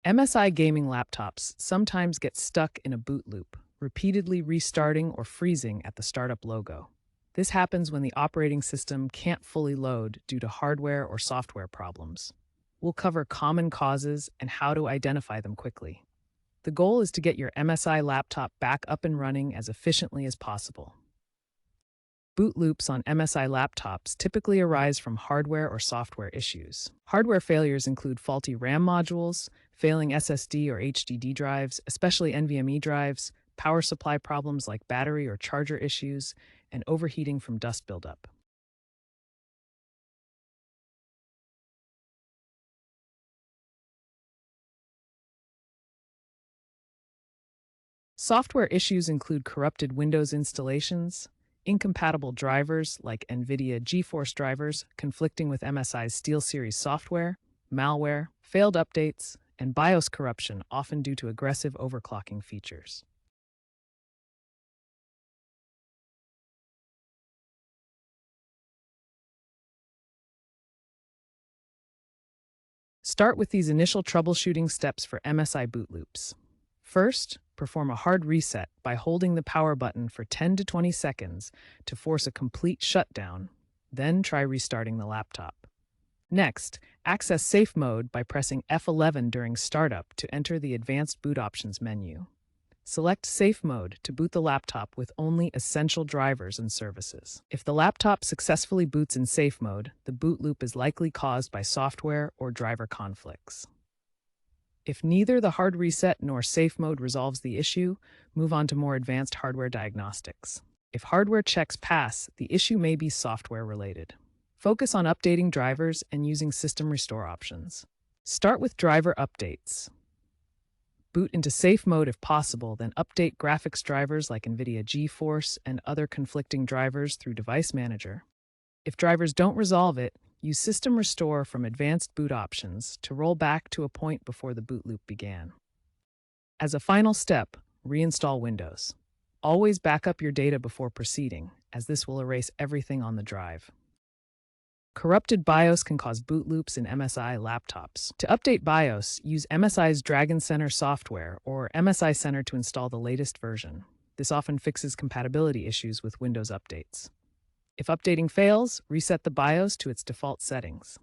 MSI gaming laptops sometimes get stuck in a boot loop, repeatedly restarting or freezing at the startup logo. This happens when the operating system can't fully load due to hardware or software problems. We'll cover common causes and how to identify them quickly. The goal is to get your MSI laptop back up and running as efficiently as possible. Boot loops on MSI laptops typically arise from hardware or software issues. Hardware failures include faulty RAM modules, failing SSD or HDD drives, especially NVMe drives, power supply problems like battery or charger issues, and overheating from dust buildup. Software issues include corrupted Windows installations, incompatible drivers like NVIDIA GeForce drivers conflicting with MSI's SteelSeries software, malware, failed updates, and BIOS corruption often due to aggressive overclocking features. Start with these initial troubleshooting steps for MSI boot loops. First, perform a hard reset by holding the power button for 10 to 20 seconds to force a complete shutdown, then try restarting the laptop. Next, access Safe Mode by pressing F11 during startup to enter the Advanced Boot Options menu. Select Safe Mode to boot the laptop with only essential drivers and services. If the laptop successfully boots in Safe Mode, the boot loop is likely caused by software or driver conflicts. If neither the hard reset nor Safe Mode resolves the issue, move on to more advanced hardware diagnostics. If hardware checks pass, the issue may be software related. Focus on updating drivers and using system restore options. Start with driver updates. Boot into Safe Mode if possible, then update graphics drivers like NVIDIA GeForce and other conflicting drivers through Device Manager. If drivers don't resolve it, use System Restore from Advanced Boot Options to roll back to a point before the boot loop began. As a final step, reinstall Windows. Always back up your data before proceeding, as this will erase everything on the drive. Corrupted BIOS can cause boot loops in MSI laptops. To update BIOS, use MSI's Dragon Center software or MSI Center to install the latest version. This often fixes compatibility issues with Windows updates. If updating fails, reset the BIOS to its default settings.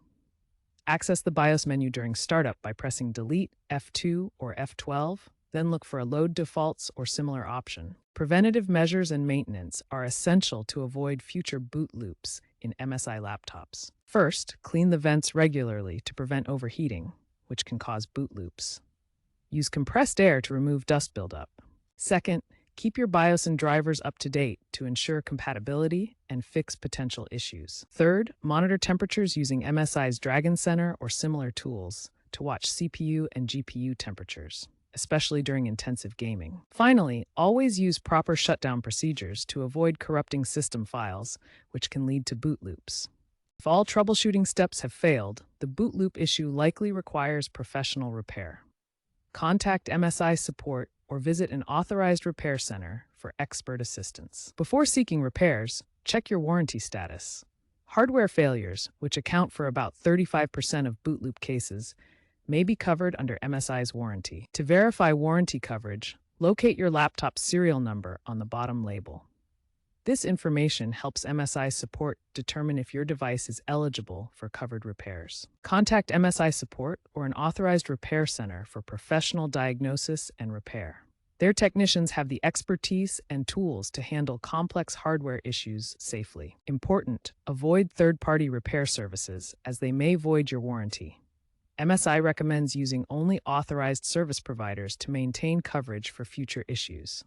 Access the BIOS menu during startup by pressing Delete, F2, or F12, then look for a Load Defaults or similar option. Preventative measures and maintenance are essential to avoid future boot loops in MSI laptops. First, clean the vents regularly to prevent overheating, which can cause boot loops. Use compressed air to remove dust buildup. Second, keep your BIOS and drivers up to date to ensure compatibility and fix potential issues. Third, monitor temperatures using MSI's Dragon Center or similar tools to watch CPU and GPU temperatures, especially during intensive gaming. Finally, always use proper shutdown procedures to avoid corrupting system files, which can lead to boot loops. If all troubleshooting steps have failed, the boot loop issue likely requires professional repair. Contact MSI support or visit an authorized repair center for expert assistance. Before seeking repairs, check your warranty status. Hardware failures, which account for about 35% of boot loop cases, may be covered under MSI's warranty. To verify warranty coverage, locate your laptop's serial number on the bottom label. This information helps MSI support determine if your device is eligible for covered repairs. Contact MSI support or an authorized repair center for professional diagnosis and repair. Their technicians have the expertise and tools to handle complex hardware issues safely. Important: avoid third-party repair services as they may void your warranty. MSI recommends using only authorized service providers to maintain coverage for future issues.